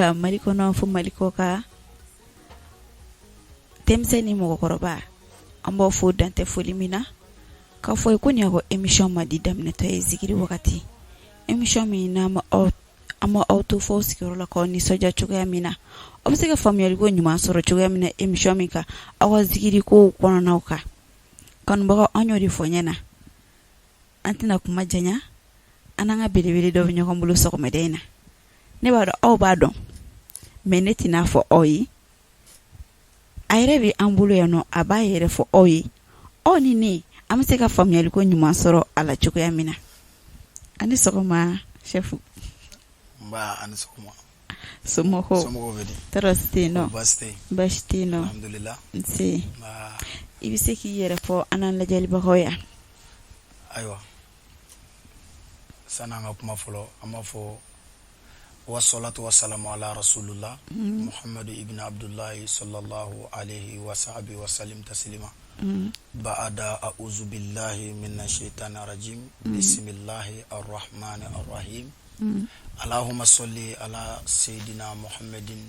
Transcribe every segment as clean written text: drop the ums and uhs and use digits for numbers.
la Maliko no fu Maliko ka temse ni mɔgɔkɔrɔba an b'o fo dante foli min na k'a fɔ ko nin y'a émission ma di daminɛtɔ ye zikiri wagati émission min n'a ma aw to fɔ sigiyɔrɔ la k'aw nisɔndiya cogoya min na aw bɛ se ka faamuyaliko ɲuman sɔrɔ cogoya min na émission min kan aw ka zikiri kow kɔnɔnaw kan kanubagaw an y'o de fɔ ɲɛna an tɛna kuma janya an n'an ka belebele dɔ bɛ ɲɔgɔn bolo sɔgɔmada in na ne b'a dɔn aw b'a dɔn mais ne tɛna fɔ aw ye a yɛrɛ bɛ an bolo yan nɔ a b'a yɛrɛ fɔ aw ye aw ni ne an bɛ se ka faamuyaliko ɲuman sɔrɔ a la cogoya min na ani sɔgɔma chef Ba ani sɔgɔma somɔgɔw bɛ di tɔɔrɔ si tɛ yen nɔ baasi tɛ yen nɔ alhamdulillah nse i bɛ se k'i yɛrɛ fɔ an n'an lajɛlibagaw ye ayiwa san'an ka kuma fɔlɔ an b'a fɔ wassalatu wassalamu ala rasulillah muhammadu ibn abdullahi sallallahu alayhi wa sahbihi wa sallim taslima ba'da a'udhu billahi minash shaitani rajim bismillahi arrahmani arrahim allahumma salli ala sayidina muhammadin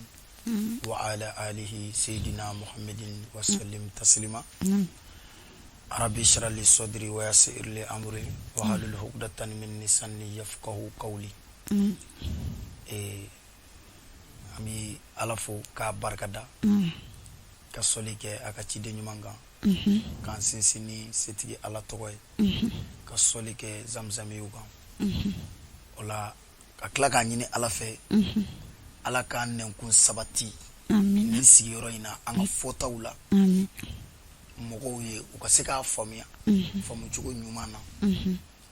wa ala alihi sayidina muhammadin wa sallim taslima rabbi shrah li sadri wa yassir li amri wa halul 'uqdatan min lisani yafqahu qawli ami ala fo ka barkada ka soli kɛ a ka ciden ɲuman kan k'an sinsinni setigi ala tɔgɔ ye ka soli kɛ zamzamiw kan o la ka tila k'a ɲini ala fɛ ala k'an nɛnkun sabati nin sigiyɔrɔ in na an ka fɔtaw la mɔgɔw ye u ka se k'a faamuya faamucogo ɲuman na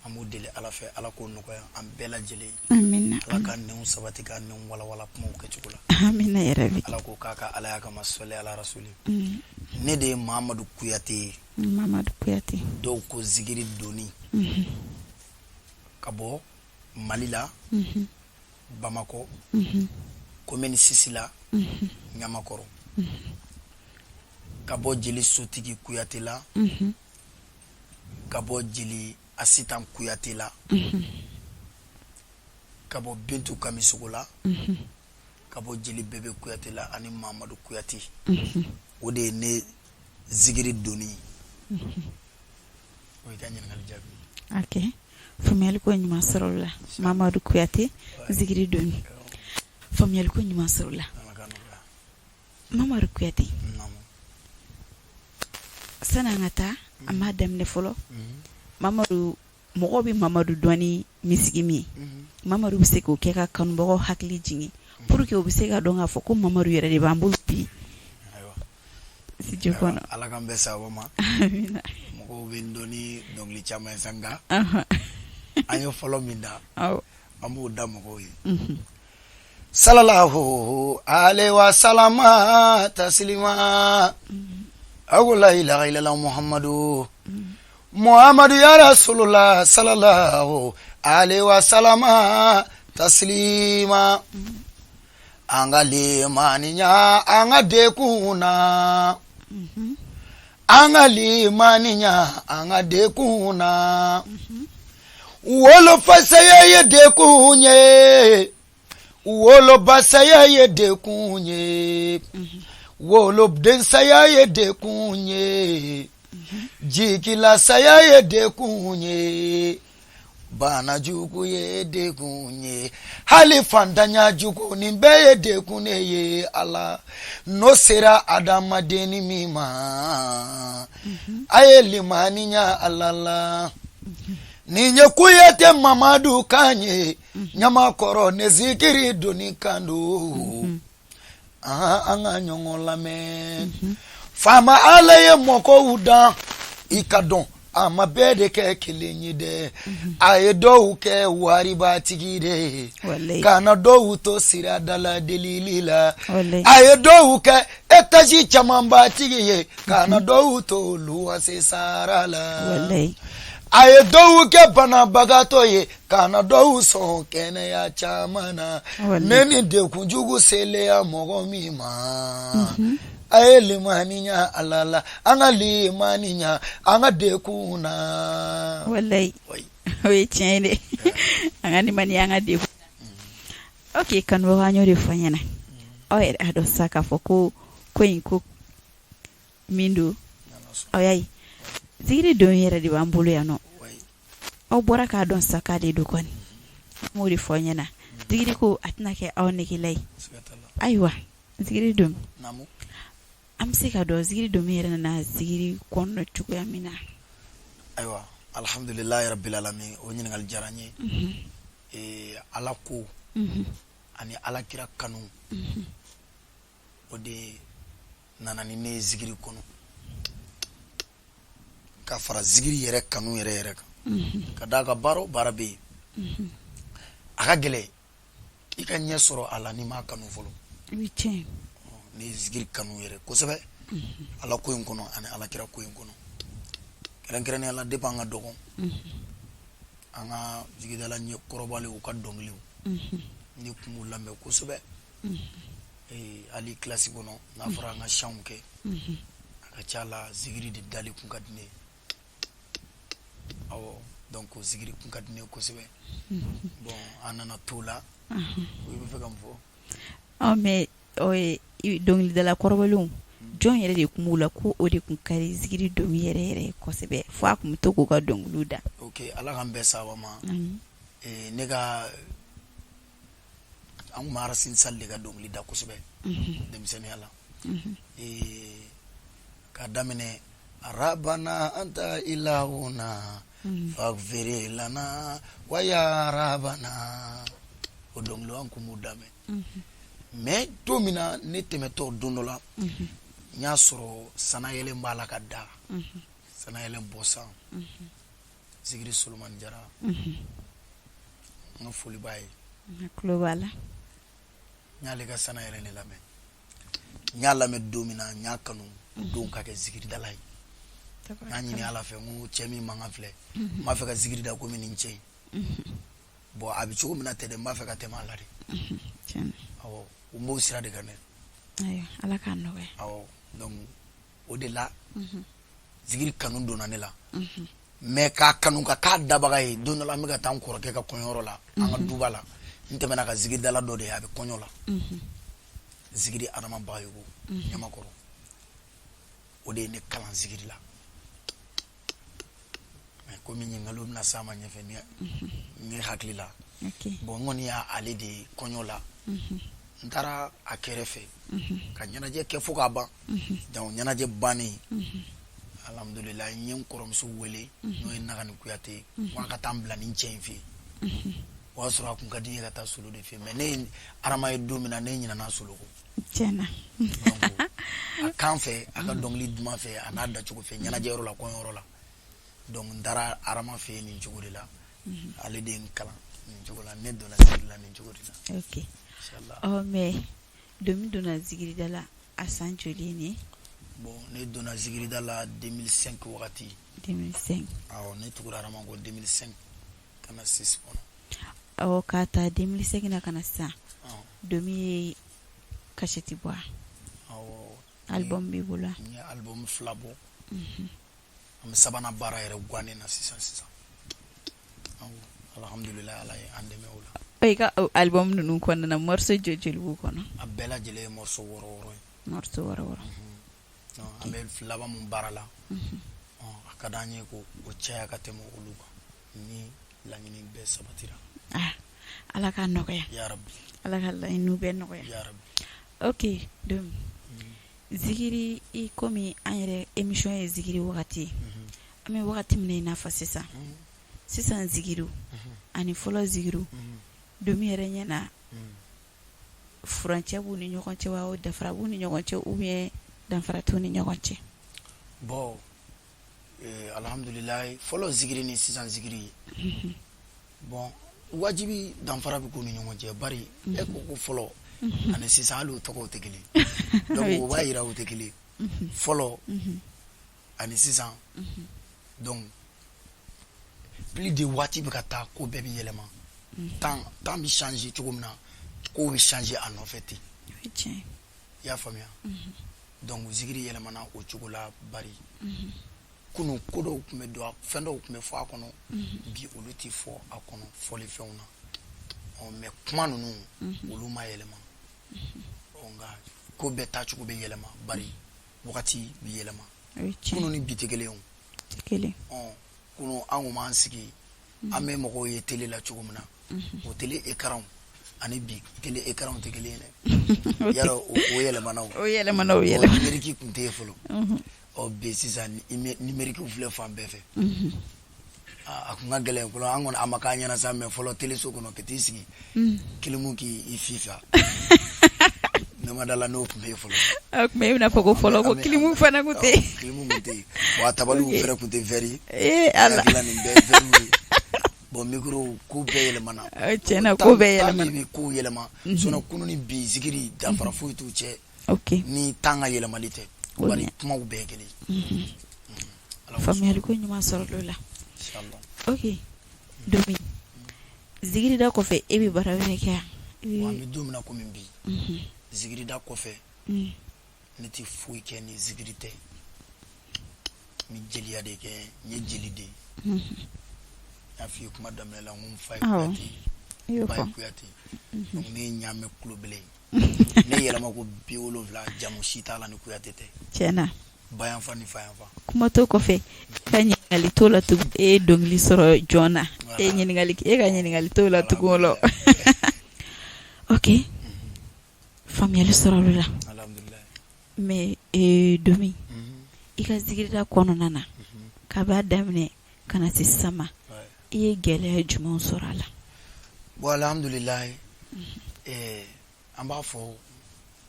an b'o deli ala fɛ ala k'o nɔgɔya an bɛɛ lajɛlen ye ala k'an nɛnw sabati k'an nɛnw walawala kumaw kɛcogo la amina yarabi ala k'o k'a ka ala y'a kama sɔli ala rasuli ne de ye Mahamadu Kuyate ye dɔw ko zikiri doni ka bɔ Mali la Bamakɔ commune Sisi la Ɲamakɔrɔ ka bɔ jeli sotigi Kuyate la ka bɔ jeli Asitan Kuyate la ka bɔ Bintu Kamisogo la ka bɔ jeli Bebe Kuyate la ani Mahamadu Kuyate o de ye ne zikiri doni o ye ka ɲininkali jaabi. Ok, faamuyaliko ɲuman sɔrɔ la Mahamadu Kuyate zikiri doni faamuyaliko ɲuman sɔrɔ la Mahamadu Kuyate san'an ka taa an b'a daminɛ fɔlɔ Mamadu mɔgɔ bɛ Mamadu dɔn ni misigi min ye Mamadu bɛ se k'o kɛ ka kanubagaw hakili jigin pour que o bɛ se ka dɔn k'a fɔ ko Mamadu yɛrɛ de b'an bolo bi studio kɔnɔ ala k'an bɛɛ sababa ma mɔgɔw bɛ n dɔn ni dɔnkili caman ye sa nka an ye fɔlɔ min da an b'o da mɔgɔw ye sallallahu alaihi wa salama taslima la ilaha illallah muhammadu ya rasulullah sallallahu alaihi wa salama taslima an ka limaniya an ka dekuna an ka limaniya an ka dekuna wolofasaya ye dekun ye wolobasaya ye dekun ye wolobdensaya ye dekun ye jikila saya ye dekun ye banajugu ye dekun ye hali fantanya jugu nin bɛɛ ye dekun ye ala n'o sera adamadenni min ma a ye limaniya ala la nin ye Kuyate Mamadu kan ye Ɲamakɔrɔ ne zikiri doni kan don an ka ɲɔgɔn lamɛn faama ala ye mɔgɔw dan i ka dɔn a ma bɛɛ de kɛ kelen ye dɛ a ye dɔw kɛ waribatigi de kana dɔw to siradala delili la a ye dɔw kɛ etazi camanbatigi ye kana dɔw to luwanse sara la a ye dɔw kɛ banabagatɔ ye kana dɔw sɔn kɛnɛya caman na ne ni dekunjugu seleya mɔgɔ min ma a ye limaniya ala la an ka limaniya an ka dekun na wallahi o ye tiɲɛ ye dɛ an ka limaniya an ka dekun ok kanubagaw an y'o de fɔ an ɲɛna aw yɛrɛ a dɔn sisan k'a fɔ ko in ko min don aw y'a ye zikiri don yɛrɛ de b'an bolo yan nɔ aw bɔra k'a dɔn sisan k'ale don kɔni an b'o de fɔ ɲɛna zikiri ko a tɛna kɛ aw negela ye ayiwa zikiri don an bɛ se ka dɔn zikiri don min yɛrɛ nana zikiri kɔnɔna cogoya min na ayiwa alhamdulilayi rabbil alamin o ɲininkali diyara n ye ala ko ani ala kira kanu o de nana ni ne ye zikiri kɔnɔ ka fara zikiri yɛrɛ kanu yɛrɛ yɛrɛ kan ka d'a ka baara o baara bɛ yen a ka gɛlɛn i ka ɲɛ sɔrɔ a la n'i m'a kanu fɔlɔ ne ye zikiri kanu yɛrɛ kosɛbɛ ala ko in kɔnɔ ani ala kira ko in kɔnɔ kɛrɛnkɛrɛnnenya la depuis an ka dɔgɔ an ka zikidala ɲɛ kɔrɔbalen u ka dɔnkiliw ne kun b'u lamɛn kosɛbɛ hali kilasi kɔnɔ n'a fɔra an ka chanw kɛ a ka ca la zikiri de dali kun ka di ne ye awɔ donc zikiri kun ka di ne ye kosɛbɛ bon an nana t'o la o bɛ fɛ ka mun fɔ mais dɔnkilidala kɔrɔbalenw jɔn yɛrɛ de kun b'u la ko o de kun ka di zikiri dɔnkili yɛrɛ yɛrɛ kosɛbɛ fo a kun bɛ to k'u ka dɔnkiliw da ok ala k'an bɛɛ sababa ma ne ka an kun bɛ Arasini Sali de ka dɔnkili da kosɛbɛ denmisɛnninya la k'a daminɛ arabana anta ilahuna faghfir lana wa ya rabana o dɔnkiliw an kun b'u lamɛn mais don min na ne tɛmɛtɔ don dɔ la n y'a sɔrɔ sanayɛlɛn b'a la ka da sanayɛlɛn bɔsan zikiri Solomani Jara n ka foli b'a ye tulo b'a la n y'ale ka sanayɛlɛn de lamɛn n y'a lamɛn don min na n y'a kanu don ka kɛ zikiridala ye n y'a ɲini ala fɛ n ko cɛ min mankan filɛ n b'a fɛ ka zikiri da komi nin cɛ in bon a bɛ cogo min na tɛ dɛ n b'a fɛ ka tɛmɛ a la de awɔ o m'o sira de kan dɛ ala k'a nɔgɔya awɔ donc o de la zikiri kanu donna ne la mais k'a kanu ka k'a dabaga ye don dɔ la n bɛ ka taa n kɔrɔkɛ ka kɔɲɔyɔrɔ la an ka duba la n tɛmɛna ka zikiridala dɔ de ye a bɛ kɔɲɔ la zikiri Adama Bagayogo Ɲamakɔrɔ o de ye ne kalan zikiri la mais komi ɲininkaliw bɛna s'a ma ɲɛfɛ ne hakili la bon n kɔni y'ale de ye kɔɲɔ la n taara a kɛrɛfɛ ka ɲɛnajɛ kɛ fo k'a ban donc ɲɛnajɛ bannen alhamdulillah n ye n kɔrɔmuso wele n'o ye Nagani Kuyate ye ko a ka taa n bila ni cɛ in fɛ yen o y'a sɔrɔ a kun ka di n ye ka taa Solo de fɛ yen mais ne ye Adama ye don min na ne ɲinɛna Solo ko tiɲɛna donc a kan fɛ a ka dɔnkili duman fɛ a n'a dacogo fɛ ɲɛnajɛyɔrɔ la kɔɲɔyɔrɔ la donc n taara Adama fɛ yen nin cogo de la ale de ye n kalan nin cogo la ne donna zikiri la nin cogo de la ok mais domin donna zikirida la a san joli ne bon ne donna zikirida la 2005 wagati 2005 awɔ ne tugura Adama ko 2005 ka na 6 kɔnɔ awɔ k'a ta 2005 na ka na sisan domin ye kasɛti bɔ awɔ album b'i bolo n ye album 2 bɔ an bɛ sabanan baara yɛrɛ guwanen na sisan awɔ alhamdulilayi ala ye an dɛmɛ o la i ka album ninnu kɔnɔna na morceau joli b'u kɔnɔ a bɛɛ lajɛlen ye morceau wɔɔrɔ ye morceau wɔɔrɔ an bɛ laban mun baara la a ka d'an ye ko o caya ka tɛmɛ olu kan ni laɲini bɛɛ sabatira ala k'a nɔgɔya yarabi ala ka laɲiniw bɛɛ nɔgɔya yarabi ok donc zikiri i komi an yɛrɛ émission ye zikiri wagati ye an bɛ wagati min na i n'a fɔ sisan zikiriw ani fɔlɔ zikiriw domin yɛrɛ ɲɛna furancɛ b'u ni ɲɔgɔn cɛ wa dafara b'u ni ɲɔgɔn cɛ ou bien danfara t'u ni ɲɔgɔn cɛ bon alhamdulilayi fɔlɔ zikiri ni sisan zikiri bon wajibi danfara bɛ k'u ni ɲɔgɔn cɛ bari e ko fɔlɔ ani sisan hali o tɔgɔw tɛ kelen donc o b'a yira o tɛ kelen fɔlɔ ani sisan donc plus de waati bɛ ka taa ko bɛɛ bɛ yɛlɛma temps bɛ changer cogo min na kow bɛ changer a nɔfɛ ten i y'a faamuya donc zikiri yɛlɛmana o cogo la bari kunun ko dɔw tun bɛ don fɛn dɔw tun bɛ fɔ a kɔnɔ bi olu tɛ fɔ a kɔnɔ fɔlifɛnw na mais kuma ninnu olu ma yɛlɛma nga ko bɛɛ taacogo bɛ yɛlɛma bari wagati bɛ yɛlɛma kunu ni bi tɛ kelen o kunu an kun b'an sigi an bɛ mɔgɔw ye télé la cogo min na o télé écran ani bi télé écran tɛ kelen ye dɛ yarɔ o yɛlɛmana o numérique kun tɛ yen fɔlɔ ɔ bi sisan numérique filɛ fan bɛɛ fɛ a kun ka gɛlɛn fɔlɔ an kɔni a ma k'an ɲɛna sa mais fɔlɔ téléso kɔnɔ ka t'i sigi kilimu k'i fifa ne ma dala n'o kun bɛ yen fɔlɔ mais i bɛna fɔ ko fɔlɔ ko kilimu fana kun tɛ yen kilimu kun tɛ yen wa tabaliw fɛrɛ kun tɛ verre ala dilan nin bɛɛ verre ye bon micro ko bɛɛ yɛlɛmana tiɲɛna ko bɛɛ yɛlɛmana bi ko yɛlɛma sinon kunu ni bi zikiri danfara foyi t'u cɛ ni temps ka yɛlɛmali tɛ bari kumaw bɛɛ ye kelen faamuyali ko ɲuman sɔrɔ la ok Domi zikiri da kɔfɛ e bɛ baara wɛrɛ kɛ wa an bɛ don min na komi bi zikiri da kɔfɛ ne tɛ foyi kɛ ni zikiri tɛ n bɛ jeliya de kɛ n ye jeli de ye n y'a f'i ye kuma daminɛ la n ko n fa ye Kuyate ba ye Kuyate donc ne ye ɲaamɛ kulobele ne yɛlɛma ko 70 jamu si t'a la ni Kuyate tɛ tiɲɛna bayanfa ni fayanfa kuma to kɔfɛ ka ɲininkali t'o la tugun e ye dɔnkili sɔrɔ joona e ka ɲininkali t'o la tugun o ok faamuyali sɔrɔ olu la mais Domi i ka zikirida kɔnɔna na k'a b'a daminɛ ka na se sisan ma i ye gɛlɛya jumɛn sɔrɔ a la bon alhamdulilayi an b'a fɔ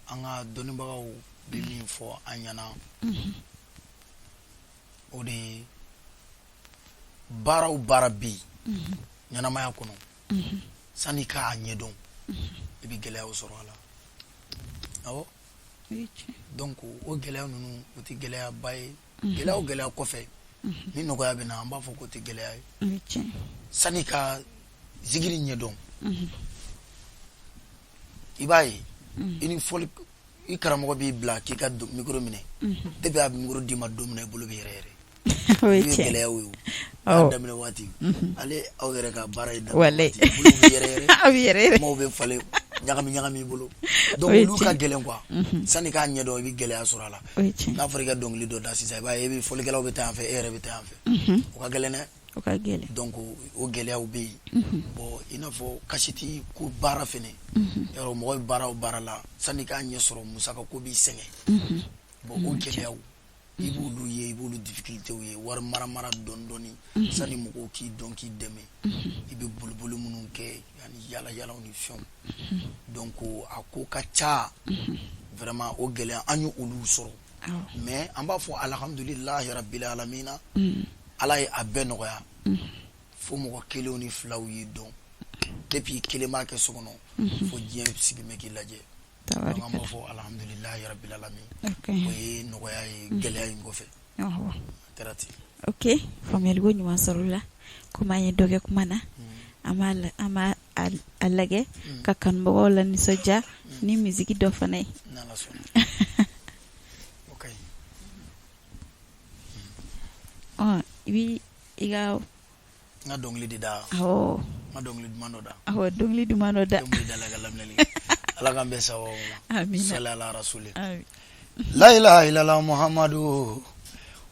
an ka dɔnnibagaw bɛ min fɔ an ɲɛna o de ye baara o baara bɛ yen ɲɛnamaya kɔnɔ sani k'a ɲɛdɔn i bɛ gɛlɛyaw sɔrɔ a la awɔ donc o gɛlɛya ninnu o tɛ gɛlɛyaba ye gɛlɛya o gɛlɛya kɔfɛ ni nɔgɔya bɛ na an b'a fɔ k'o tɛ gɛlɛya ye sani ka zikiri ɲɛdɔn i b'a ye i ni fɔli i karamɔgɔ b'i bila k'i ka micro minɛ depuis a bɛ micro d'i ma don min na i bolo bɛ yɛrɛyɛrɛ o ye gɛlɛyaw ye o a daminɛ waati ale aw yɛrɛ ka baara ye daminɛ waati bolo bɛ yɛrɛyɛrɛ kumaw bɛ falen ɲagami i bolo donc olu ka gɛlɛn quoi sani k'a ɲɛdɔn i bɛ gɛlɛya sɔrɔ a la n'a fɔra i ka dɔnkili dɔ da sisan i b'a ye i bɛ fɔlikɛlaw bɛ taa yan fɛ e yɛrɛ bɛ taa yan fɛ o ka gɛlɛn dɛ o ka gɛlɛn donc o gɛlɛyaw bɛ yen bon i n'a fɔ kasiti ko baara fɛnɛ yɔrɔ mɔgɔ bɛ baara o baara la sani k'a ɲɛ sɔrɔ musaka ko b'i sɛgɛn bon o gɛlɛyaw i b'olu ye i b'olu difficultéw ye wari mara dɔɔni sani mɔgɔw k'i dɔn k'i dɛmɛ i bɛ boliboli minnu kɛ ani yala ni fɛnw donc a ko ka ca vraiment o gɛlɛya an ye olu sɔrɔ mais an b'a fɔ alhamdulilahi rabbil alamina ala ye a bɛɛ nɔgɔya fo mɔgɔ kelenw ni filaw ye dɔn depuis kelen b'a kɛ so kɔnɔ fo diɲɛ sigi mɛ k'i lajɛ donc an b'a fɔ alhamdulilahi rabbil alamin o ye nɔgɔya ye gɛlɛya in kɔfɛ kɛra ten ok faamuyali ko ɲuman sɔrɔ la komi an ye dɔ kɛ kuma na an b'a a lajɛ ka kanubagaw la nisɔndiya ni misiki dɔ fana ye n'ala sɔnna ok i bɛ i ka n ka dɔnkili de da awɔ n ka dɔnkili duman dɔ da awɔ dɔnkili duman dɔ da dɔnkili da la ka lamɛnli ala k'an bɛɛ sababu ma amina sali ala rasuli la ilaha illallah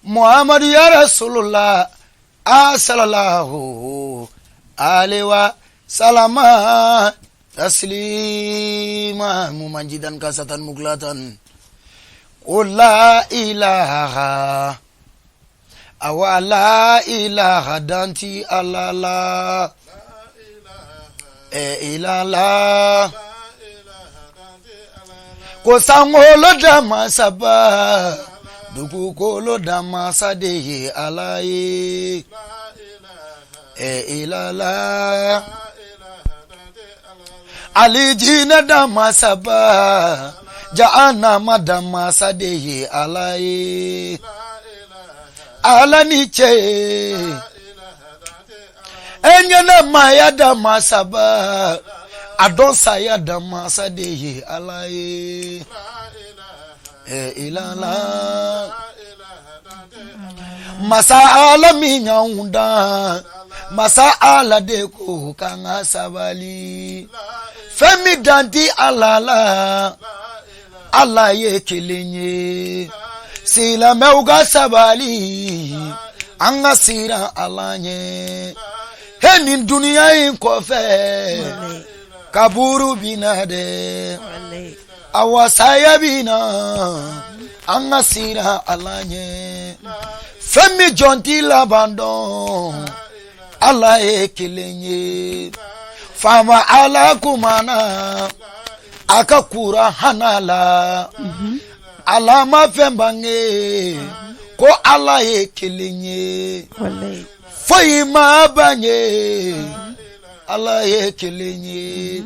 muhammadu ya rasulullah sallallahu alaihi wa salama taslima mumanjidan kasatan muglatan qul la ilaha awa la ilaha danti alala ilala ko sangolo dama saba dugu kolo dama sade alaye ilala alijina dama saba jahannama dama sade alaye alani che enyana maya dama saba adonsa ya dama sade alaye ilala masala minyunda masala de ko kanga sabali femi danti alala Allah ye kelen ye silamɛw ka sabali an ka siran Allah ɲɛ he nin duniya in kɔfɛ kaburu bina dɛ awa saya bina an ka siran Allah ɲɛ fɛn min jɔn t'i laban dɔn Allah ye kelen ye faama Allah kumana a ka Kurana la Allah ma fɛn bange ko Allah ye kelen ye foyi ma bange Allah ye kelen ye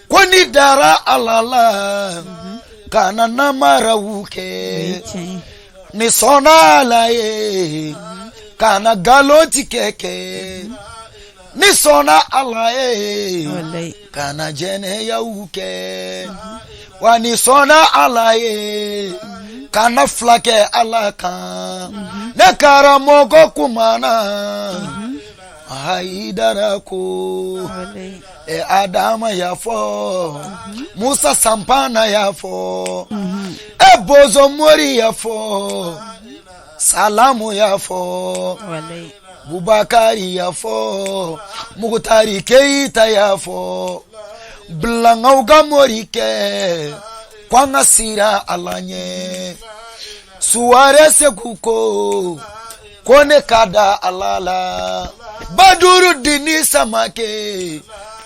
ko ni dara Allah la kana namaraw kɛ ni sɔnna Allah ye kana galoti kɛ ni sɔnna Allah ye kana jɛnɛyaw kɛ wa ni sɔnna Allah ye kana fila kɛ Allah kan ne karamɔgɔ kumana Haidara ko Adama ya fɔ Musa Sampana ya fɔ Bozo Mori ya fɔ Salamu ya fɔ Bubakari ya fɔ Mugutari Keita ya fɔ Blangaw ka mori kɛ kwanga sira Allah ɲɛ Suware Sekuko kone kada Allah la Baduru Dini Samake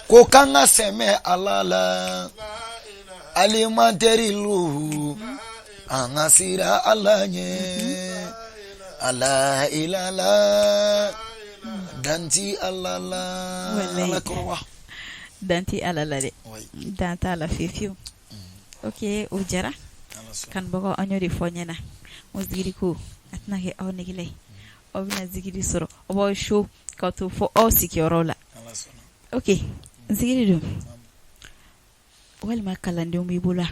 ko kanga seme Allah la Alimanteri lu anga sira Allah ɲɛ Allah ilala danti Allah la Allah korwa danti Allah la de danta la fifiu ok o jara kan bago anyori fonyena mo zigiri ko atna ke aw negile o bina zigiri soro o bo show ka to fo o sikiorola ok zigiri do wal ma kalande o mi bula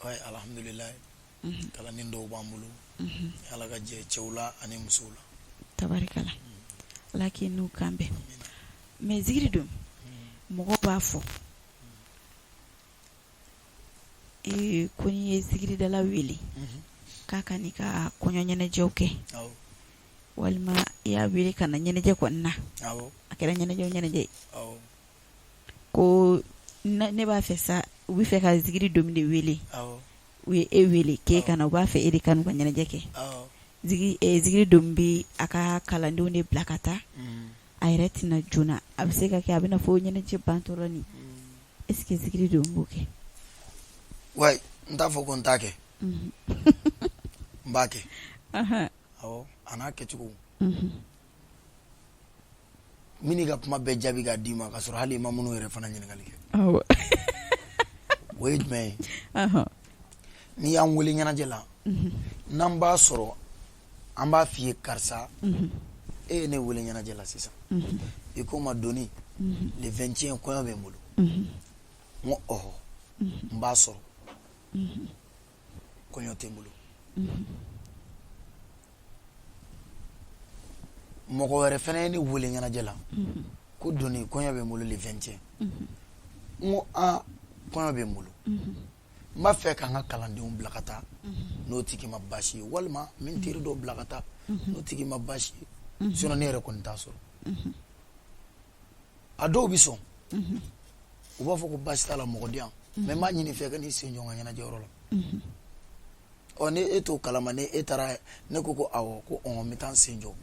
way alhamdulillah kalande do bambulu ala ga je chewla ani musula tabarikala lakinu kambe me zigiri do mogo bafo kuni ye zigiri dala wili kaka ni ka konyo nyeneje oke walma ya wili kana nyeneje kwa nna akira nyeneje ko ne ba fe sa wi fe ka zigiri domine wili we wili ke kana ba fe eri kanu kwa nyeneje ke zigiri dombi aka kalande one blakata ayret na juna abseka ke abina fo nyeneje bantoroni eske zigiri dombuke way nta fo ko ntake mbake awo anake chuko mini ga kuma be jabi ga dima ka sura hali mamunu yere fana nyin ngalike awo wait me ni an wuli nyana jela namba soro amba fiye karsa ne wuli nyana jela sisa iko ma doni le 21 ko be mulu mo mba soro konyote mulu moko were fene ni wuli nyana jela ko doni ko yabe mulu le 20 mo ko yabe mulu ma fe ka nga kalande blakata no tiki mabashi walma min tiri do blakata no tiki mabashi sino ne rekon tasoro ado biso uba foko bashi tala mogodian mais ma nyini fe ka ni senjo nga nyana jorolo on eto kalama ne etara ne koko awo ko on mitan senjo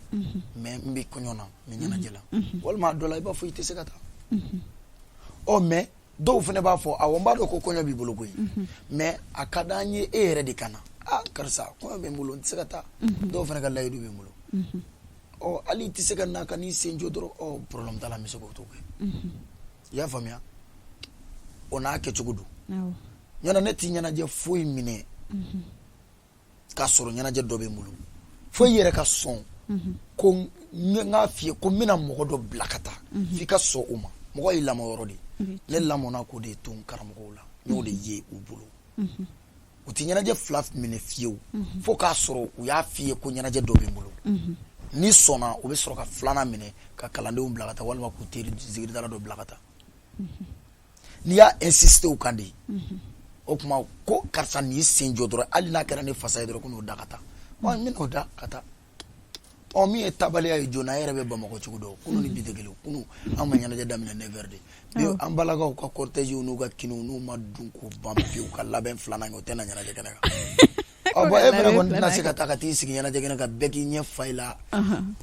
mais mbi kunyona mi nyana jela walma dola iba fo ite sekata o mais do fene ba fo awo mba do ko konyo bi bologo mais akadanye ere de kana karsa ko be mulo sekata do fene ka laydu be mulo o ali ti sekana ka ni senjo doro o problem dala mi soko to ya famia ona ke chugudu nyana neti nyana je foi mine ka soro nyana je dobe mulu foi yere ka son ko nga fie ko mina mo do blakata fi ka so uma mo ila mo yorodi le lamona ko de ton karamo la no de ye ubulo uti nyana je flaf mine fie fo ka soro u ya fie ko nyana je dobe mulu ni sona o be soro ka flana mine ka kalande blakata walma ko teri zigiri dala do blakata ni ya insister o kandi o kuma ko karisa ni sen jɔ dɔrɔn hali n'a kɛra ne fasa ye dɔrɔn ko n'o da ka taa n bɛn'o da ka taa min ye tabaliya ye joona e yɛrɛ bɛ Bamakɔ cogo dɔn kunu ni bi tɛ kelen kunu an ma ɲɛnajɛ daminɛ 9h de bi an balakaw ka cortège n'u ka kiniw n'u ma dun ko ban pewu ka labɛn filanan kɛ o tɛ na ɲɛnajɛ kɛnɛ kan bon e fana kɔni tɛna se ka taa ka t'i sigi ɲɛnajɛ kɛnɛ kan bɛɛ k'i ɲɛ fa i la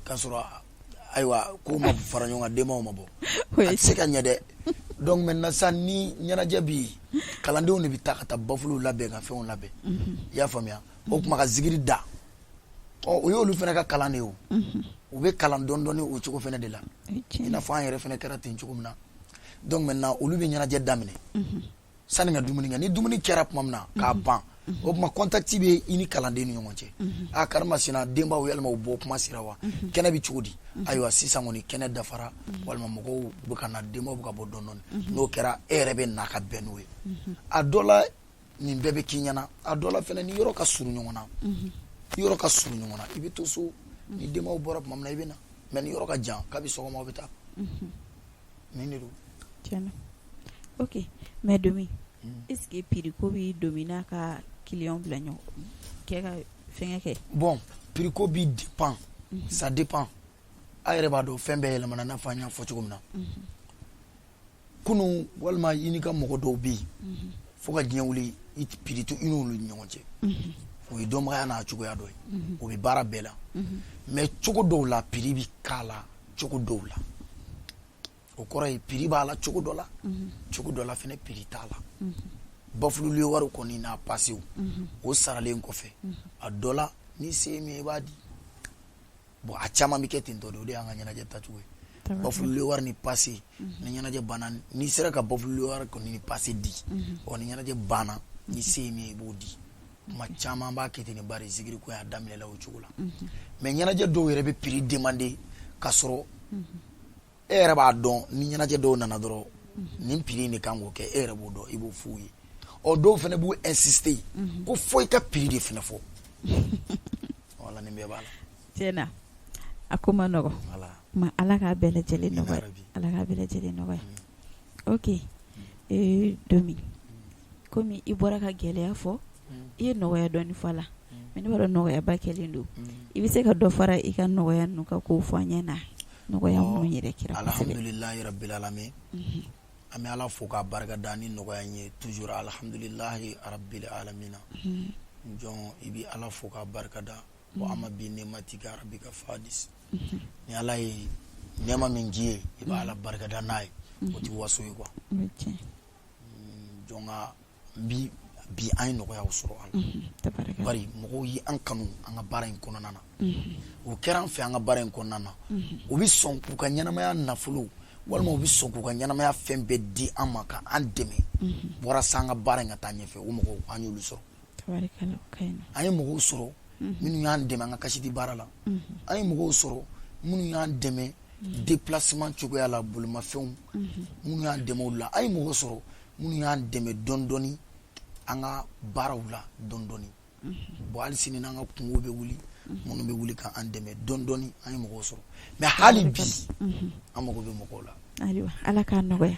k'a sɔrɔ ayiwa ko ma fara ɲɔgɔn kan denbaw ma bɔ a tɛ se ka ɲɛ dɛ donc maintenant sa ni ɲɛnajɛ bɛ yen kalandenw de bɛ taa ka taa bafuliw labɛn ka fɛnw labɛn i y'a faamuya o kuma ka zikiri da o y'olu fana ka kalan de ye o u bɛ kalan dɔɔni o cogo fana de la i n'a fɔ an yɛrɛ fana kɛra ten cogo min na donc maintenant olu bɛ ɲɛnajɛ daminɛ sanni ka dumuni kɛ ni dumuni kɛra tuma min na k'a ban o kuma contact bɛ i ni kalanden ni ɲɔgɔn cɛ karimasina denbaw yalima u bɔ kuma sera wa kɛnɛ bɛ cogo di ayiwa sisan kɔni kɛnɛ dafara walima mɔgɔw bɛ ka na denbaw bɛ ka bɔ dɔɔni n'o kɛra e yɛrɛ bɛ na ka bɛn n'o ye a dɔ la nin bɛɛ bɛ k'i ɲɛna a dɔ la fana ni yɔrɔ ka surun ɲɔgɔn na i bɛ to so ni denbaw bɔra tuma min na i bɛ na mais ni yɔrɔ ka jan kabi sɔgɔma aw bɛ taa nin de don tiɲɛna ok mais Domi est-ce que prix ko bɛ Domi n'a ka client bila ɲɔgɔn kɛ ka fɛngɛ kɛ bon prix ko bi dépend ça dépend a yɛrɛ b'a dɔn fɛn bɛɛ yɛlɛmana n'a fɔ an y'a fɔ cogo min na kunun walima i ni ka mɔgɔ dɔw bɛ yen fo ka diɲɛ wuli i prix to i n'olu ni ɲɔgɔn cɛ o ye dɔnbagaya n'a cogoya dɔ ye o bɛ baara bɛɛ la mais cogo dɔw la prix bɛ k'a la cogo dɔw la o kɔrɔ ye prix b'a la cogo dɔ la fɛnɛ prix t'a la bafululiye wari kɔni n'a passew o saralen kɔfɛ a dɔ la ni se ye min ye i b'a di bon a caman bɛ kɛ ten tɔ de o de y'an ka ɲɛnajɛ tacogo ye bafululiye wari ni passe ni ɲɛnajɛ banna n'i sera ka bafululiye wari kɔni ni passe di ni ɲɛnajɛ banna ni se ye min ye i b'o di kuma caman b'a kɛ ten de bari zikiri ko y'a daminɛ la o cogo la mais ɲɛnajɛ dɔw yɛrɛ bɛ prix demander ka sɔrɔ e yɛrɛ b'a dɔn ni ɲɛnajɛ dɔw nana dɔrɔn nin prix de kan k'o kɛ e yɛrɛ b'o dɔn i b'o f'u ye dɔw fana b'u insister ko fo i ka prix de fana fɔ wala nin bɛɛ b'a la tiɲɛna a ko ma nɔgɔn ma ala k'a bɛɛ lajɛlen nɔgɔya ok Domi komi i bɔra ka gɛlɛya fɔ i ye nɔgɔya dɔɔni fɔ a la mais ne b'a dɔn nɔgɔyaba kɛlen don i bɛ se ka dɔ fara i ka nɔgɔya ninnu kan k'o fɔ an ɲɛna nɔgɔya minnu yɛrɛ kɛra kosɛbɛ alhamdulilahi rabbil alamin an bɛ ala fo k'a barika da ni nɔgɔya ye toujours alhamdulilahi rabbil alamin jɔn i bɛ ala fo k'a barika da wa amma bi ni'matika rabbika fadis ni ala ye nɛɛma min k'i ye i b'a ala barika da n'a ye o tɛ waso ye quoi jɔn ka bi an ye nɔgɔyaw sɔrɔ a la bari mɔgɔw ye an kanu an ka baara in kɔnɔna na o kɛra an fɛ an ka baara in kɔnɔna na u bɛ sɔn k'u ka ɲɛnamaya nafolo walima u bɛ sɔn k'u ka ɲɛnamaya fɛn bɛɛ di an ma ka an dɛmɛ walasa an ka baara in ka taa ɲɛfɛ o mɔgɔw an y'olu sɔrɔ an ye mɔgɔw sɔrɔ minnu y'an dɛmɛ an ka kasidi baara la an ye mɔgɔw sɔrɔ minnu y'an dɛmɛ déplacement cogoya la bolimafɛnw minnu y'an dɛmɛ o la an ye mɔgɔw sɔrɔ minnu y'an dɛmɛ dɔɔni an ka baaraw la dɔɔni bon hali sini n'an ka kungo bɛ wuli minnu bɛ wuli k'an dɛmɛ dɔɔni an ye mɔgɔw sɔrɔ mais hali bi an mago bɛ mɔgɔw la ayiwa ala k'a nɔgɔya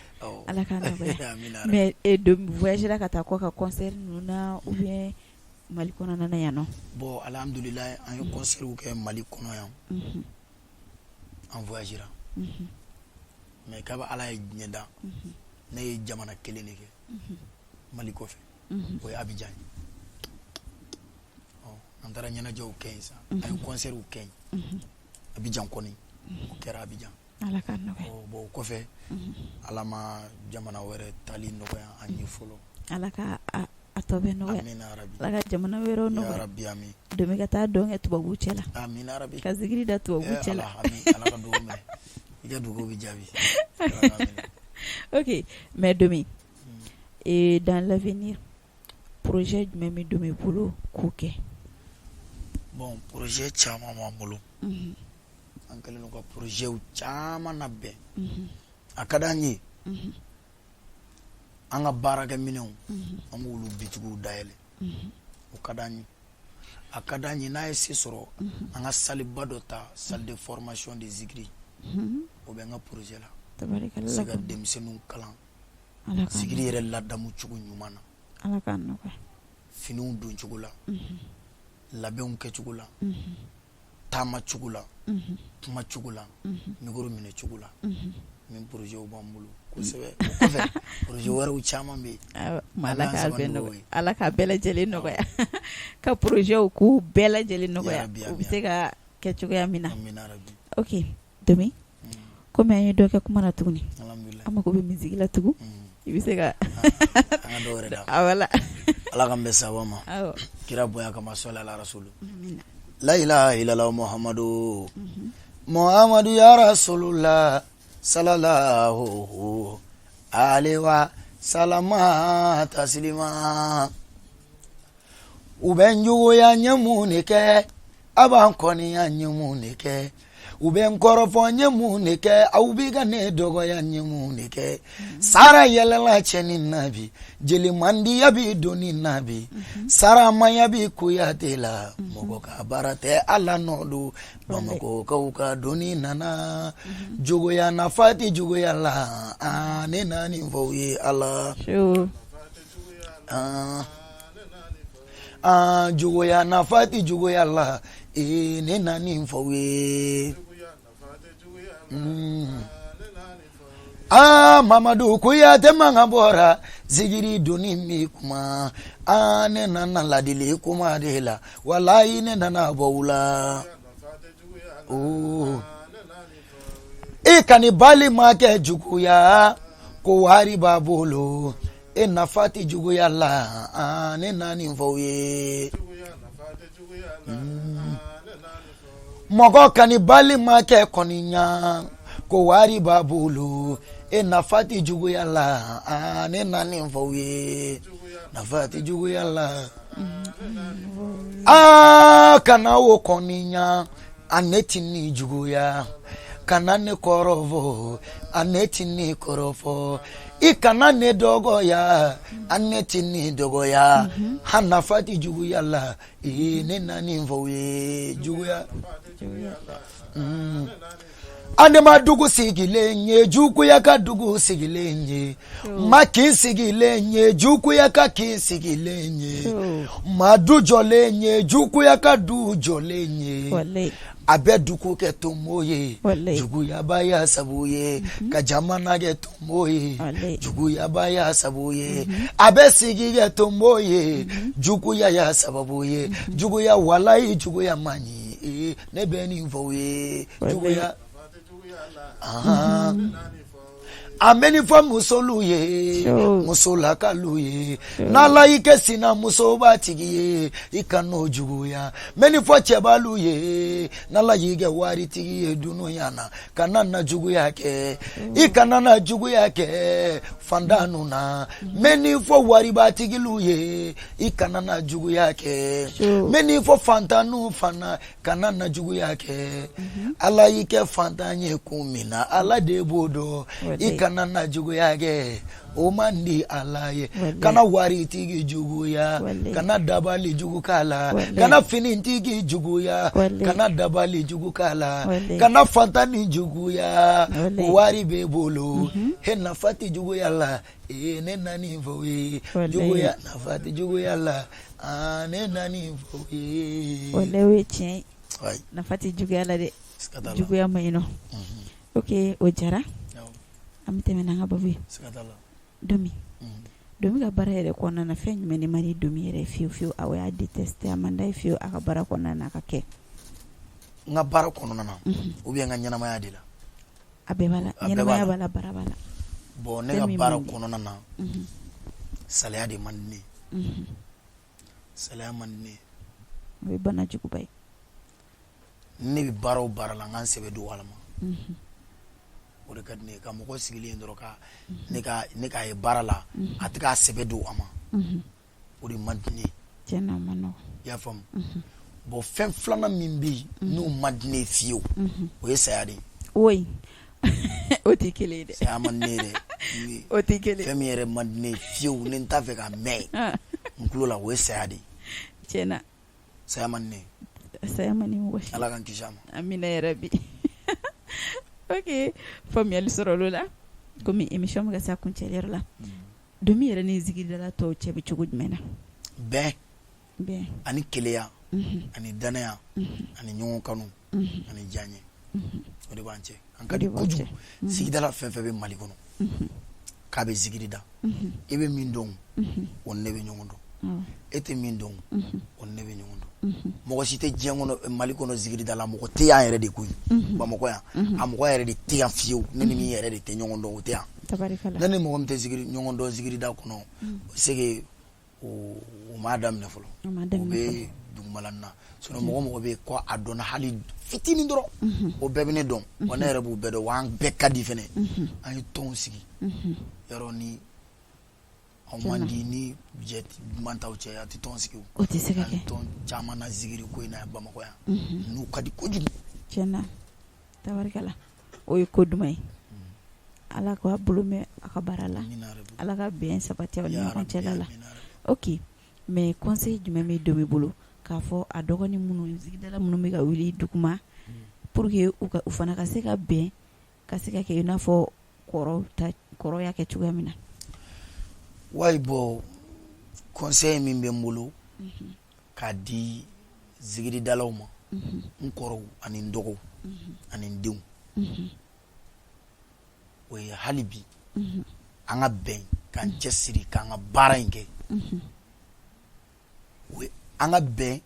mais Domi voyagera ka taa kɔ ka concert ninnu na ou bien Mali kɔnɔna na yan nɔ bon alhamdulilayi an ye concertw kɛ Mali kɔnɔ yan an voyagera mais kaba ala ye diɲɛ da ne ye jamana kelen de kɛ Mali kɔfɛ o ye Abidjan an taara ɲɛnajɛw kɛ yen sa an ye concertw kɛ yen Abidjan kɔni o kɛra Abidjan ala k'a nɔgɔya bon o kɔfɛ ala ma jamana wɛrɛ tali nɔgɔya an ye fɔlɔ ala ka a tɔ bɛ nɔgɔya amina rabi ala ka jamana wɛrɛw nɔgɔya rabi amin Domi ka taa dɔn kɛ tubabu cɛ la amina rabi ka zikiri da tubabu cɛ la ala ka dugawu minɛ i ka dugawu bɛ jaabi ok mais Domi dans l'avenir projet jumɛn bɛ Domi bolo k'o kɛ bon projet caman b'an bolo an kɛlen don ka projets caman labɛn a ka d'an ye an ka baarakɛ minɛnw an b'olu bitigiw dayɛlɛ o ka d'an ye a ka d'an ye n'a ye se sɔrɔ an ka saliba dɔ ta salle de formation de zikiri o bɛ n ka projet la se ka denmisɛnninw kalan zikiri yɛrɛ ladamu cogo ɲuman na ala k'an nɔgɔya finiw don cogo la labɛnw kɛ cogo la taama cogo la kuma cogo la micro minɛ cogo la min projet b'an bolo kosɛbɛ o kɔfɛ projet wɛrɛw caman bɛ yen ala ka bɛɛ lajɛlen nɔgɔya ka projet k'u bɛɛ lajɛlen nɔgɔya u bɛ se ka kɛ cogoya min na ok Domi komi an ye dɔ kɛ kuma na tuguni an mako bɛ musique la tugun i bɛ se ka an ka dɔ wɛrɛ da awala ala k'an bɛn sababa ma kira bonya kama sɔli ala rasulu la ilaha illallah muhammadu ya rasulullah sallallahu alaihi wa salama taslima u bɛ n juguya n ye mun de kɛ a b'an kɔniya n ye mun de kɛ u bɛ n kɔrɔfɔ n ye mun de kɛ aw b'i ka ne dɔgɔya n ye mun de kɛ sara yɛlɛla cɛ ni nabi jeli mandiya bi don ni nabi saramaya bi kuyate la mɔgɔ ka baara tɛ ala nɔ don bamakɔkaw ka doni nana juguya nafa tɛ juguya la ne na nin fɔ u ye ala juguya nafa tɛ juguya la ne na nin fɔ u ye Mamadu Kuyate manga bɔra zigiri doni mi kuma ne nana ladili kuma de la walayi ne nana bɔ la e kani bali ma kɛ juguya ko wari b'a bolo e nafa tɛ juguya la ne na nin fɔ u ye mɔgɔ kani bali ma kɛ kɔniya ko wari b'a bolo e nafa tɛ juguya la ne na nin fɔ u ye nafa tɛ juguya la kana o kɔniya a ne tɛ ni juguya kana ne kɔrɔfɔ a ne tɛ ni kɔrɔfɔ i kana ne dɔgɔya a ne tɛ ni dɔgɔya ha nafa tɛ juguya la ne na nin fɔ u ye juguya adama dugu sigilen ye juguya ka dugu sigilen ye ma kin sigilen ye juguya ka kin sigilen ye ma du jɔlen ye juguya ka du jɔlen ye a bɛ dugu kɛ tomo ye juguyaba y'a sabu ye ka jamana kɛ tomo ye juguyaba y'a sabu ye a bɛ sigi kɛ tomo ye juguya y'a sababu ye juguya walayi juguya man ɲi ne bɛ nin fɔ u ye juguya a bɛ nin fɔ musolu ye musolakalu ye n'ala y'i kɛ sinamusoba tigi ye i ka n'o juguya mɛ nin fɔ cɛbalu ye n'ala y'i kɛ waritigi ye dunuya na kana na juguya kɛ i kana na juguya kɛ fandanu na mɛ nin fɔ waribatigilu ye i kana na juguya kɛ mɛ nin fɔ fantanu fana kana na juguya kɛ ala y'i kɛ fantan ye kun min na ala de b'o dɔn i kana na juguya kɛ o man di ala ye kana waritigi juguya kana dabali jugu k'a la kana finitigi juguya kana dabali jugu k'a la kana fantani juguya wari b'e bolo he nafa tɛ juguya la ne na nin fɔ u ye juguya nafa tɛ juguya la ne na nin fɔ u ye o ye tiɲɛ nafa tɛ juguya la dɛ juguya man ɲi nɔ ok o jara an bɛ tɛmɛ n'an ka babu ye Domi ka baara yɛrɛ kɔnɔna na fɛn jumɛn de man di Domi yɛrɛ fiyewu fiyewu a y'a détesté a man d'a ye fiyewu a ka baara kɔnɔna na a ka kɛ n ka baara kɔnɔna na ou bien n ka ɲɛnamaya de la a bɛɛ b'a la ɲɛnamaya b'a la baara b'a la bon ne ka baara kɔnɔna na salaya de man di ne ye salaya man di ne ye o ye bana juguba ye ne bɛ baara o baara la n ka n sɛbɛ don ala ma o de ka di ne ye ka mɔgɔ sigilen dɔrɔn ka ne k'a ye baara la a tɛ k'a sɛbɛ don a ma o de man di ne ye tiɲɛna o man nɔgɔn i y'a faamu bon fɛn filanan min bɛ yen n'o man di ne ye fiyewu o ye saya de ye oyi o tɛ kelen ye dɛ saya man di ne ye dɛ o tɛ kelen fɛn min yɛrɛ man di ne ye fiyewu ni n t'a fɛ ka mɛn n tulo la o ye saya de ye tiɲɛna saya man di ne ye saya man di mɔgɔ si ala k'an kisi a ma amina yɛrɛ bi ok faamuyali sɔrɔ olu la komi émission bɛ ka se a kuncɛyɔrɔ la domi yɛrɛ ni zigidala tɔw cɛ bɛ cogo jumɛn na bɛn ani keleya ani danaya ani ɲɔgɔn kanu ani diyaɲɛ o de b'an cɛ an ka di kojugu sigidala fɛn fɛn bɛ Mali kɔnɔ k'a bɛ zigiri da i bɛ min dɔn o ne bɛ ɲɔgɔn dɔn e tɛ min dɔn o ne bɛ ɲɔgɔn dɔn mɔgɔ si tɛ diɲɛ kɔnɔ Mali kɔnɔ zigiri da la mɔgɔ tɛ yan yɛrɛ de koyi Bamakɔ yan a mɔgɔ yɛrɛ de tɛ yan fiyewu ne ni min yɛrɛ de tɛ ɲɔgɔn dɔn o tɛ yan ne ni mɔgɔ min tɛ ɲɔgɔn dɔn zigiri da kɔnɔ c'est que o m'a daminɛ fɔlɔ o bɛ dugumala na sinon mɔgɔ bɛ ko a dɔnna hali fitinin dɔrɔn o bɛɛ bɛ ne dɔn wa ne yɛrɛ b'u bɛɛ dɔn wa an bɛɛ ka di fɛnɛ an ye tɔnw sigi yɔrɔ ni anw man di ni jɛ man t'aw cɛ a tɛ tɔn sigi o tɛ se ka kɛ tɔn caman na zigiri ko in na Bamakɔ yan n'u ka di kojugu tiɲɛna tabarikala o ye ko duman ye Ala k'a bolo mɛn a ka baara la Ala ka bɛn sabati aw ni ɲɔgɔn cɛla la ok mais conseil jumɛn bɛ Domi bolo k'a fɔ a dɔgɔnin minnu zigidala minnu bɛ ka wuli duguma pour que u fana ka se ka bɛn ka se ka kɛ i n'a fɔ kɔrɔ y'a kɛ cogoya min na wayi bɔ conseil min bɛ n bolo k'a di zigiridalaw ma n kɔrɔw ani n dɔgɔw ani n denw o ye hali bi an ka bɛn k'an cɛsiri k'an ka baara in kɛ o ye an ka bɛn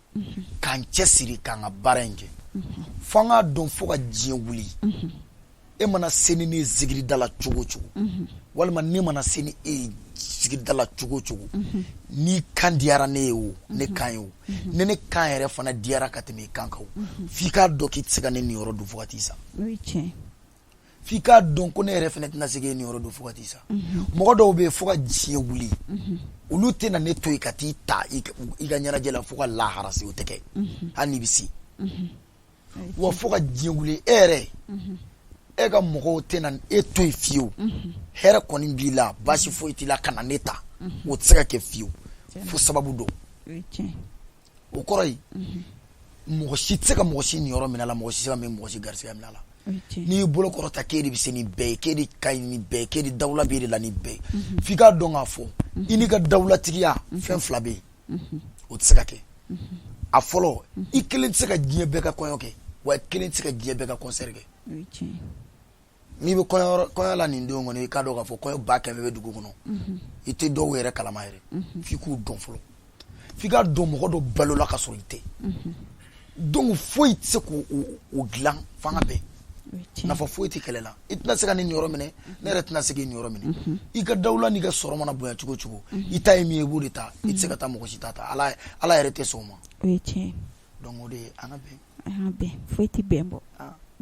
k'an cɛsiri k'an ka baara in kɛ fo an k'a dɔn fo ka diɲɛ wuli e mana se ni ne ye zigiridala cogo o cogo walima ne mana se ni e ye zigiridala cogo o cogo n'i kan diyara ne ye o ne kan ye o ne ne kan yɛrɛ fana diyara ka tɛmɛ i kan kan o f'i k'a dɔn k'i tɛ se ka ne nin yɔrɔ don fo ka t'i sa f'i k'a dɔn ko ne yɛrɛ fana tɛna se k'e nin yɔrɔ don fo ka t'i sa mɔgɔ dɔw bɛ yen fo ka diɲɛ wuli olu tɛna ne to yen ka t'i ta i ka ɲɛnajɛ la fo ka lahara se o tɛ kɛ hali n'i bɛ se wa fo ka diɲɛ wuli e yɛrɛ e ka mɔgɔw tɛna e to yen fiyewu hɛrɛ kɔni b'i la baasi foyi t'i la ka na ne ta o tɛ se ka kɛ fiyewu fo sababu dɔn o kɔrɔ ye mɔgɔ si tɛ se ka mɔgɔ si nin yɔrɔ minɛ la mɔgɔ si tɛ se ka mɔgɔ si garisɛgɛ minɛ la n'i y'i bolo kɔrɔta k'e de bɛ se nin bɛɛ ye k'e de ka ɲi nin bɛɛ ye k'e de dawula b'e de la nin bɛɛ ye f'i k'a dɔn k'a fɔ i n'i ka dawulatigiya fɛn fila bɛ yen o tɛ se ka kɛ a fɔlɔ i kelen tɛ se ka diɲɛ bɛɛ ka kɔɲɔ kɛ wa kelen tɛ se ka diɲɛ bɛɛ ka concert kɛ n'i bɛ kɔɲɔ la nin don kɔnɔ i k'a dɔn k'a fɔ kɔɲɔ 100 bɛ dugu kɔnɔ i tɛ dɔw yɛrɛ kalama yɛrɛ f'i k'u dɔn fɔlɔ f'i k'a dɔn mɔgɔ dɔ balola ka sɔrɔ i tɛ donc foyi tɛ se k'o dilan fanga bɛɛ nafa foyi tɛ kɛlɛ la i tɛna se ka nin yɔrɔ minɛ ne yɛrɛ tɛna se k'i nin yɔrɔ minɛ i ka dawula n'i ka sɔrɔ mana bonya cogo o cogo i ta ye min ye i b'o de ta i tɛ se ka taa mɔgɔ si ta ala yɛrɛ tɛ sɔn o ma o ye tiɲɛ donc o de ye an ka bɛn an ka bɛn foyi tɛ bɛn bɔ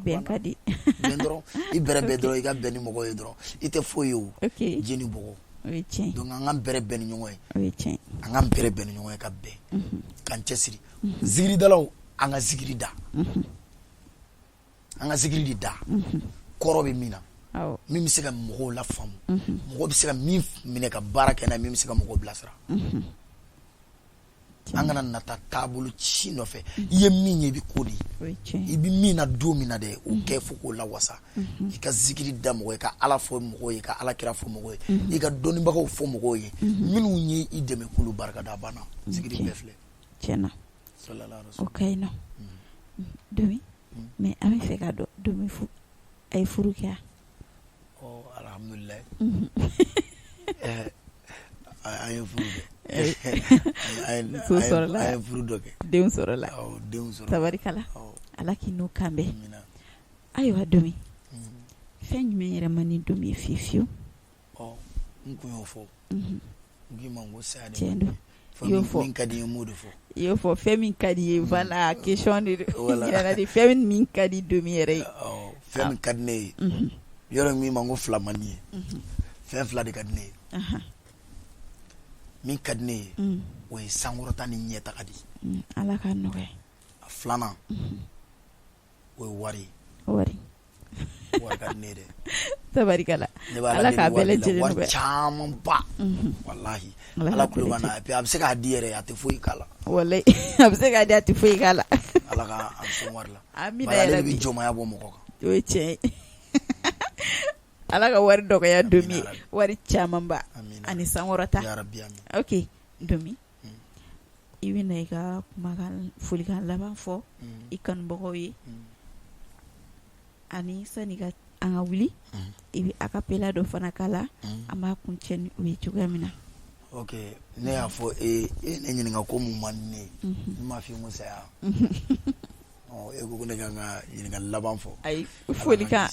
bɛn ka di bɛn dɔrɔn i bɛrɛ bɛn dɔrɔn i ka bɛn ni mɔgɔ ye dɔrɔn i tɛ foyi ye o jɛ ni bɔgɔ o ye tiɲɛ donc an ka bɛrɛ bɛn ni ɲɔgɔn ye o ye tiɲɛ an ka bɛrɛ bɛn ni ɲɔgɔn ye ka bɛn k'an cɛsiri zigiridalaw an ka zigiri da an ka zigiri de da kɔrɔ bɛ min na min bɛ se ka mɔgɔw lafaamu mɔgɔ bɛ se ka min minɛ ka baara kɛ n'a min bɛ se ka mɔgɔw bilasira an kana nata taabolo ci nɔfɛ i ye min ye i bɛ ko de i bɛ min na don min na dɛ o kɛ fo k'o lawasa i ka zikiri da mɔgɔ ye ka ala fɔ mɔgɔw ye ka ala kira fɔ mɔgɔw ye i ka dɔnnibagaw fɔ mɔgɔw ye minnu ye i dɛmɛ k'olu barikada banna zikiri bɛɛ filɛ tiɲɛna o ka ɲi nɔ Domi mais an bɛ fɛ ka dɔn Domi a ye furu kɛ alhamdulilayi an ye furu kɛ a ye furu dɔ kɛ denw sɔrɔla tabarikala ala k'i n'u kan bɛn ayiwa Domi fɛn jumɛn yɛrɛ man ni Domi ye fiyewu n kun y'o fɔ n k'i ma n ko saya de tiɲɛ don min ka di ye m'o de fɔ i y'o fɔ fɛn min ka di ye voilà question de yɛrɛ de fɛn min ka di Domi yɛrɛ ye fɛn min ka di ne ye yɔrɔ min ma n ko fila man di ye fɛn fila de ka di ne ye min ka di ne ye o ye sankɔrɔta ni ɲɛtaga di ala ka nɔgɔya a filanan o ye wari ka di ne ye dɛ tabarikala ala k'a bɛɛ lajɛlen nɔgɔya wari caman ba walahi ala kulo b'a na a bɛ se k'a di yɛrɛ a tɛ foyi k'a la walayi a bɛ se k'a di a tɛ foyi k'a la ala ka an sɔn wari la amina ale de bɛ jɔnmaya bɔ mɔgɔ kan o ye tiɲɛ ye ala ka wari dɔgɔya Domi wari caman ba ani sankɔrɔta ya rabbi amin. Ok Domi i bɛna i ka kumakan folikan laban fɔ i kanubagaw ye ani sani ka an ka wuli i bɛ acapella dɔ fana k'a la an b'a kuncɛ ni o ye cogoya min na. Ok ne y'a fɔ ne ɲininka ko mun man di ne ye ne m'a f'i ko saya e ko ne kan ka ɲininkali laban fɔ. Ayi folikan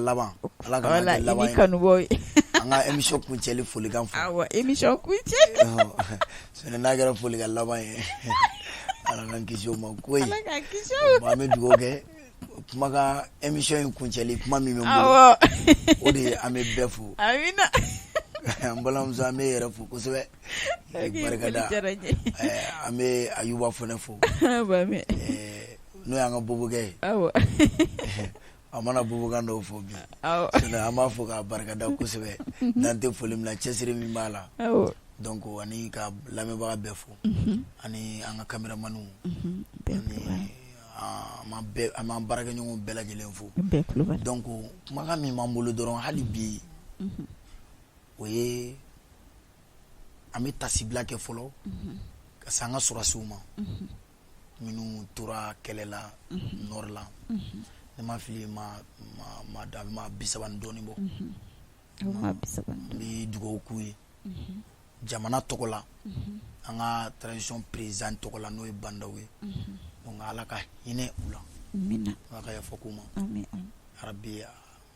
laban ala ka voilà laban i ni kanubagaw ye an ka émission kuncɛli folikan fɔ. Awɔ émission kuncɛ sɛnɛ n'a kɛra folikan laban ye ala k'an kisi o ma koyi ala k'an kisi o ma. an bɛ dugawu kɛ kuma ka émission in kuncɛli kuma min bɛ n bolo Awɔ o de ye an bɛ bɛɛ fo. Amina an balimamuso an bɛ yɛrɛ fo kosɛbɛ barikada an bɛ Ayuba fana fo n'o y'an ka bobokɛ ye a mana bobokan dɔw fɔ bi an b'a fɔ k'a barikada kosɛbɛ n'an tɛ foli min na cɛsiri min b'a la donc ani ka lamɛnbaga bɛɛ fo ani an ka caméramaniw ani an m'an baarakɛɲɔgɔnw bɛɛ lajɛlen fo donc kumakan min b'an bolo dɔrɔn hali bi o ye an bɛ tasibila kɛ fɔlɔ ka se an ka sɔrɔsiw ma minnu tora kɛlɛ la nord la ne ma fili ma 30 ni dɔɔnin bɔ n bɛ dugawu k'u ye jamana tɔgɔ la an ka transition président tɔgɔ la n'o ye Bandaw ye donc ala ka hinɛ u la ala ka yafa k'u ma arabi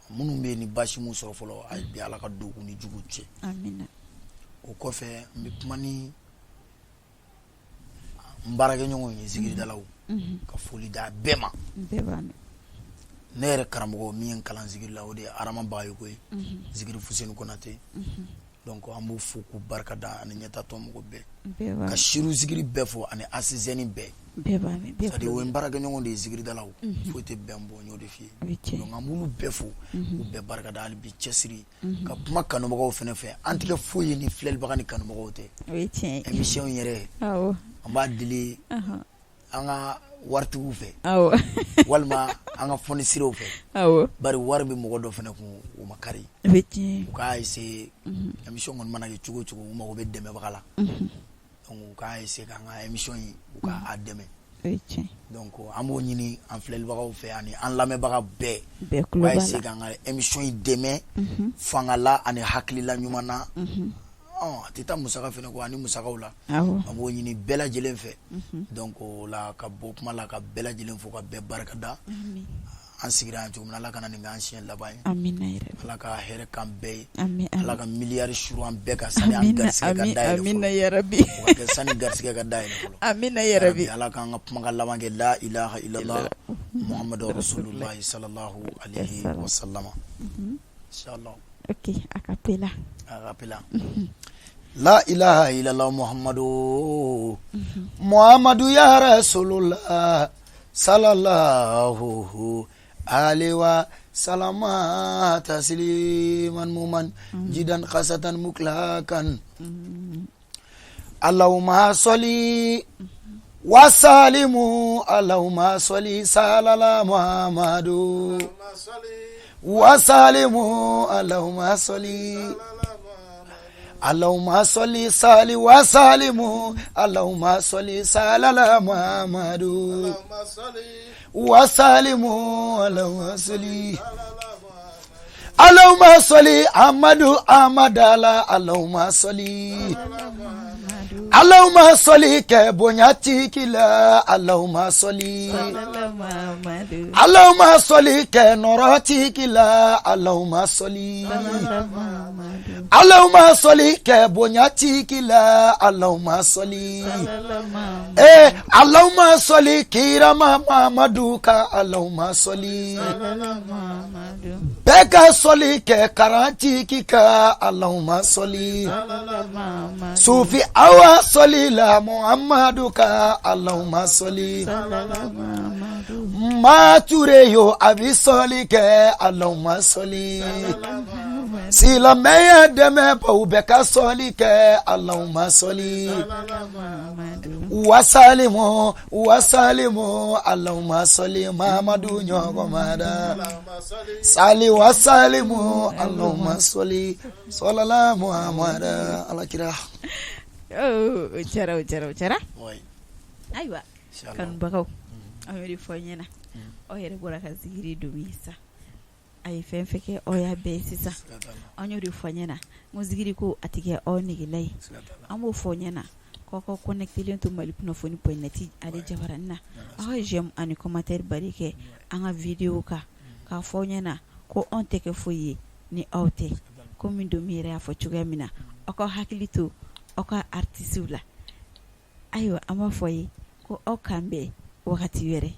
minnu bɛ ni basi mun sɔrɔ fɔlɔ a bi ala ka don u ni jugu cɛ o kɔfɛ n bɛ kuma ni n baarakɛɲɔgɔnw ye zikiridalaw ka foli da bɛɛ ma ne yɛrɛ karamɔgɔ min ye n kalan zikiri la o de ye Arama Bagayogo ye zikiri Fuseni Konate donc an b'u fo k'u barika da ani ɲɛtatɔ mɔgɔ bɛɛ ka Siru zikiri bɛɛ fo ani Asizɛni bɛɛ c'est-à-dire o ye n baarakɛɲɔgɔn de ye zikiridalaw foyi tɛ bɛn bɔ n y'o de f'i ye donc an b'olu bɛɛ fo k'u bɛɛ barika da hali bi cɛsiri ka kuma kanubagaw fana fɛ an tɛ kɛ foyi ye ni filɛlibaga ni kanubagaw tɛ émission yɛrɛ an b'a deli an ka waritigiw fɛ walima an ka fonisiraw fɛ bari wari bɛ mɔgɔ dɔ fana kun o ma kari u k'a essayer émission kɔni mana kɛ cogo o cogo u mago bɛ dɛmɛbaga la donc u k'a essayer k'an ka émission in u k'a dɛmɛ donc an b'o ɲini an filɛlibagaw fɛ ani an lamɛnbaga bɛɛ u k'a essayer k'an ka émission in dɛmɛ fangala ani hakilila ɲuman na a tɛ taa musaka fana kɔ ani musakaw la an b'o ɲini bɛɛ lajɛlen fɛ donc o la ka bɔ kuma la ka bɛɛ lajɛlen fo ka bɛɛ barika da an sigira yan cogo min na ala kana nin k'an siɲɛ laban ye ala ka hɛrɛ k'an bɛɛ ye ala ka miliyari suru an bɛɛ ka sani an garisɛgɛ ka dayɛlɛ fɔlɔ o ka kɛ sani garisɛgɛ ka dayɛlɛ fɔlɔ ala k'an ka kumakan laban kɛ la ilaha illallah muhammadu rasulullah sallallahu alaihi wa sallama inshallah. Ok, acapella. La ilaha illallah Muhammadu ya Rasulullah sallallahu alaihi wa salama tasliman muman jidan khasatan muklakan Allahumma salli wa salimu Allahumma salli salala Muhammadu wasalimu Allahumma salli sali wasalimu Allahumma salli salala Muhammadu wasalimu Allahumma salli Ahmadu Ahmadala Allahumma salli ke bonyati kila Allahumma salli ke norati kila Allahumma salli ke bonyati kila Allahumma salli Allahumma salli kirama Muhammaduka Allahumma salli beka salli ke karanti kika Allahumma salli sufi awa salli la Muhammaduka Allahumma salli mature yo abi salli ke Allahumma salli sila meya deme pa ubeka salli ke Allahumma salli wasalimu wasalimu Allahumma salli Muhammadu nyogomada sali wasalimu Allahumma salli sallallahu Muhammad alakira Cara aywa kan bakaw amiri fonyena o yere bora ka zikiri dumisa ay fen feke o ya be sisa anyori fonyena mo zikiri ko atike o nigilai amo fonyena koko connecté to malipnofoni.net ale jabaranna a jem ani commentaire barike anga video ka fonyena ko on teke foye ni awte ko min do mire afo chugamina o ko hakilito o ko artiste la aywa ama foye ko o kambe wakati were